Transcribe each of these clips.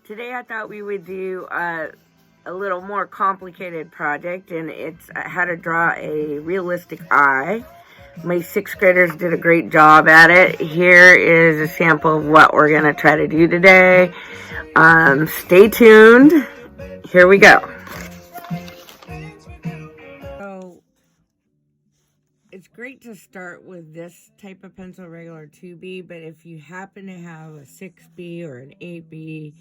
Today I thought we would do a little more complicated project, and it's how to draw a realistic eye. My 6th graders did a great job at it. Here is a sample of what we're going to try to do today. Stay tuned. Here we go. So, it's great to start with this type of pencil, regular 2B, but if you happen to have a 6B or an 8B,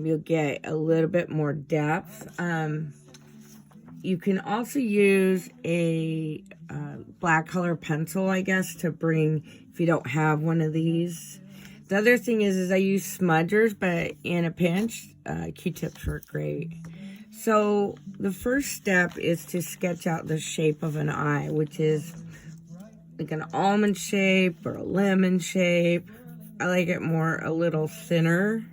you'll get a little bit more depth. You can also use a black color pencil, I guess, to bring, if you don't have one of these. The other thing is I use smudgers, but in a pinch, Q-tips work great. So the first step is to sketch out the shape of an eye, which is like an almond shape or a lemon shape. I like it more a little thinner,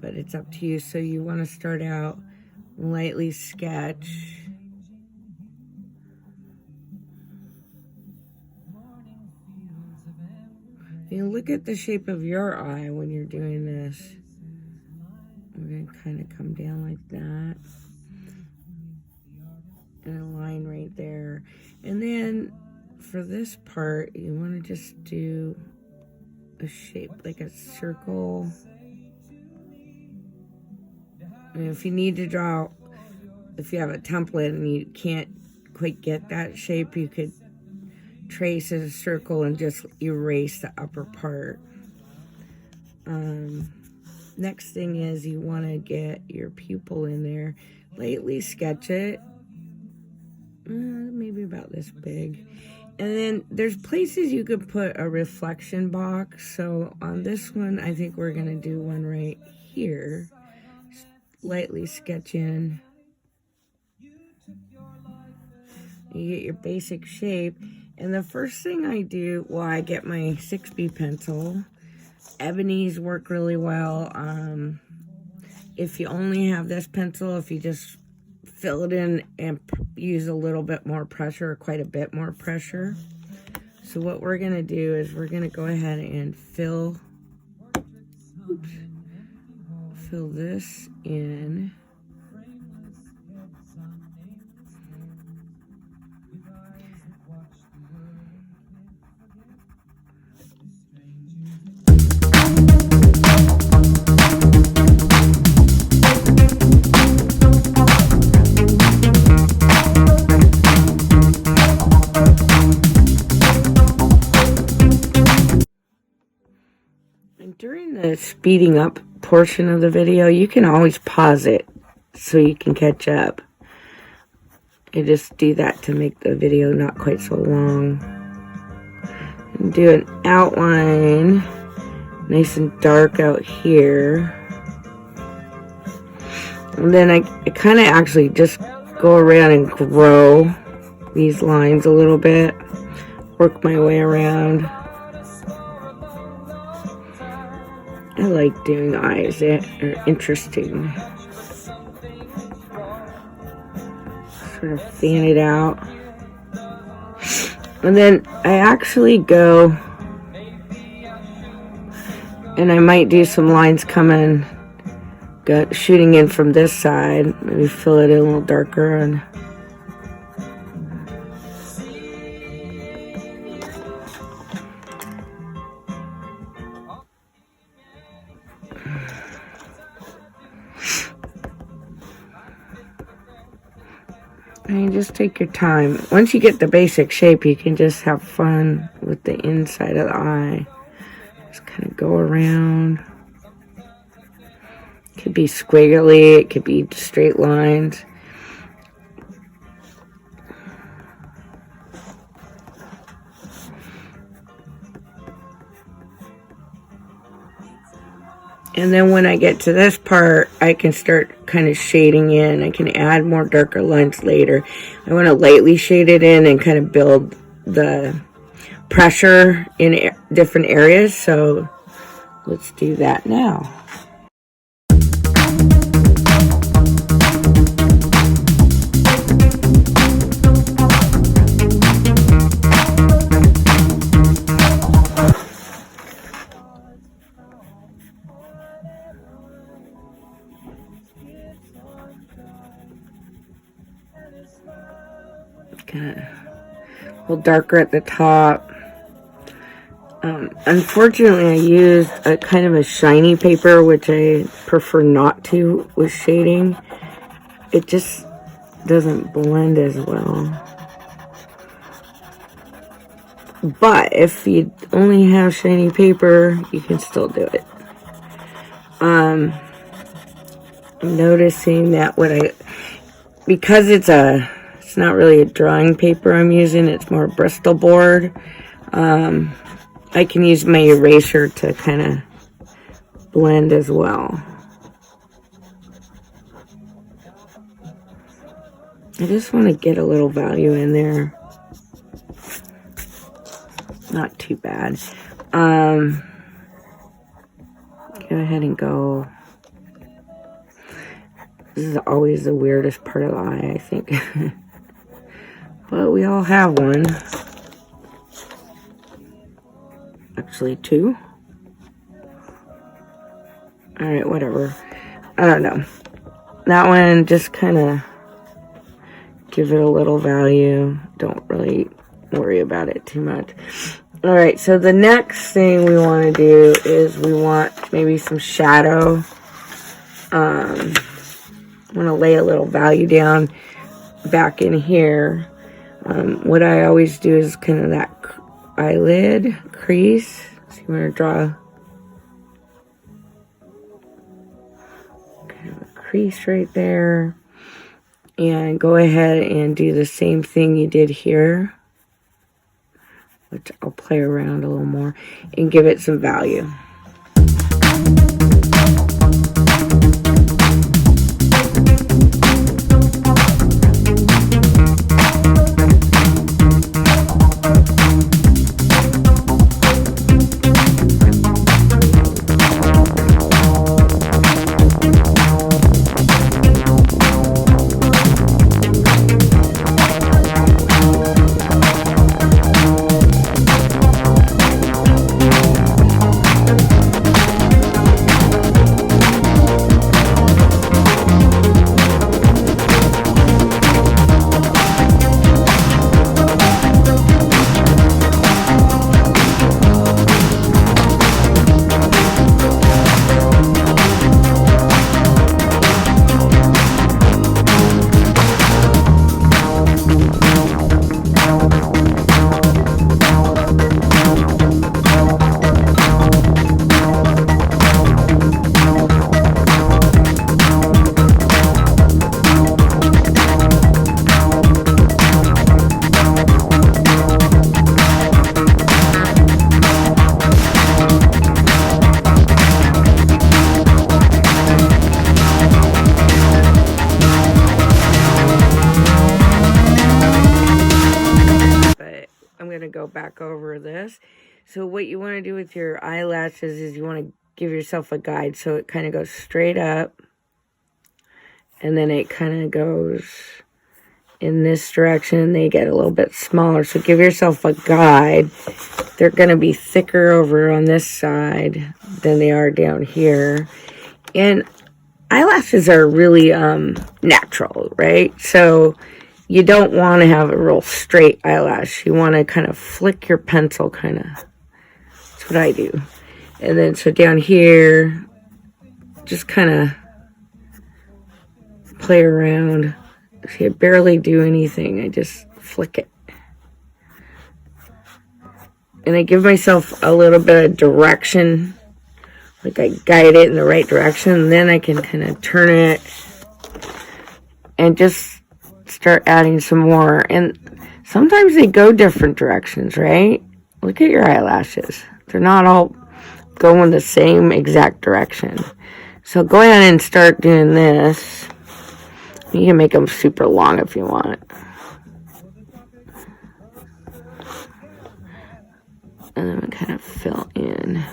but it's up to you. So you want to start out lightly sketch. You look at the shape of your eye when you're doing this. We're going to kind of come down like that. And a line right there. And then for this part, you want to just do a shape like a circle. And if you need to draw, if you have a template and you can't quite get that shape, you could trace a circle and just erase the upper part. Next thing is you want to get your pupil in there. Lightly sketch it. Maybe about this big. And then there's places you could put a reflection box. So on this one, I think we're going to do one right here. Lightly sketch in. You get your basic shape. And the first thing I do, well, I get my 6B pencil. Ebony's work really well. If you only have this pencil, if you just fill it in and use a little bit more pressure, or quite a bit more pressure. So what we're going to do is we're going to go ahead and fill this in. During the speeding up portion of the video, you can always pause it so you can catch up. I just do that to make the video not quite so long. And do an outline, nice and dark out here. And then I kind of actually just go around and grow these lines a little bit. Work my way around. I like doing eyes that are interesting. Sort of fan it out. And then I actually go and I might do some lines coming, shooting in from this side. Maybe fill it in a little darker and and just take your time. Once you get the basic shape, you can just have fun with the inside of the eye. Just kind of go around. It could be squiggly, it could be straight lines. And then when I get to this part, I can start kind of shading in. I can add more darker lines later. I want to lightly shade it in and kind of build the pressure in different areas. So let's do that now. kind of a little darker at the top. Unfortunately, I used a kind of a shiny paper, which I prefer not to with shading. It just doesn't blend as well. But if you only have shiny paper, you can still do it. I'm noticing that because it's not really a drawing paper I'm using, it's more Bristol board. I can use my eraser to kind of blend as well. I just want to get a little value in there. Not too bad. Go ahead and go. This is always the weirdest part of the eye, I think. But we all have one. Actually, two. Alright, whatever. I don't know. That one, just kind of give it a little value. Don't really worry about it too much. Alright, so the next thing we want to do is we want maybe some shadow. I want to lay a little value down back in here. What I always do is kind of that eyelid crease. So you want to draw kind of a crease right there. And go ahead and do the same thing you did here, which I'll play around a little more and give it some value. Go back over this. So what you want to do with your eyelashes is you want to give yourself a guide so it kind of goes straight up and then it kind of goes in this direction. They get a little bit smaller, so give yourself a guide. They're going to be thicker over on this side than they are down here. And eyelashes are really natural, right? So you don't want to have a real straight eyelash. You want to kind of flick your pencil, kind of. That's what I do. And then, so down here, just kind of play around. See, I barely do anything. I just flick it. And I give myself a little bit of direction. Like I guide it in the right direction. And then I can kind of turn it and just start adding some more. And sometimes they go different directions, right? Look at your eyelashes. They're not all going the same exact direction. So go ahead and start doing this. You can make them super long if you want. And then kind of fill in.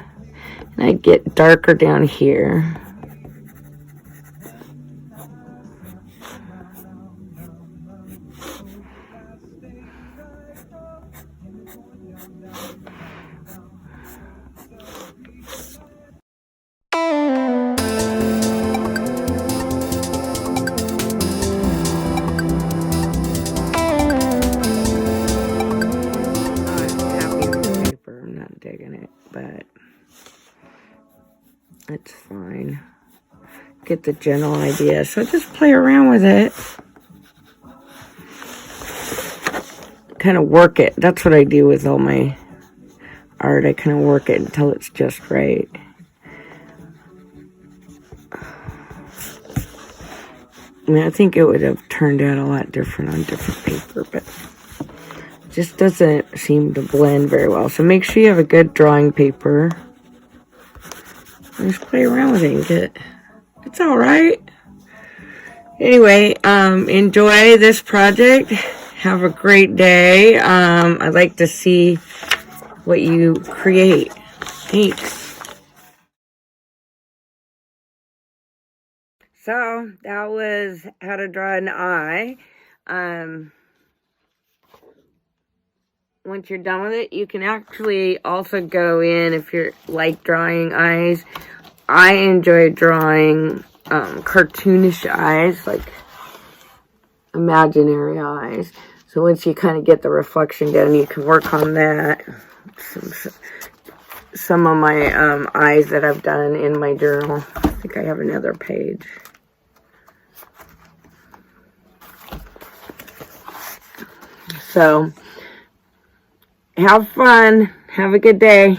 And I get darker down here. but it's fine. Get the general idea. So just play around with it. Kind of work it. That's what I do with all my art. I kind of work it until it's just right. I mean, I think it would have turned out a lot different on different paper, but it just doesn't seem to blend very well. So make sure you have a good drawing paper. Just play around with it and get it. It's all right. Anyway, enjoy this project. Have a great day. I'd like to see what you create. Thanks. So that was how to draw an eye. Once you're done with it, you can actually also go in if you're like drawing eyes. I enjoy drawing cartoonish eyes, like imaginary eyes. So once you kind of get the reflection down, you can work on that. Some of my eyes that I've done in my journal. I think I have another page. So have fun. Have a good day.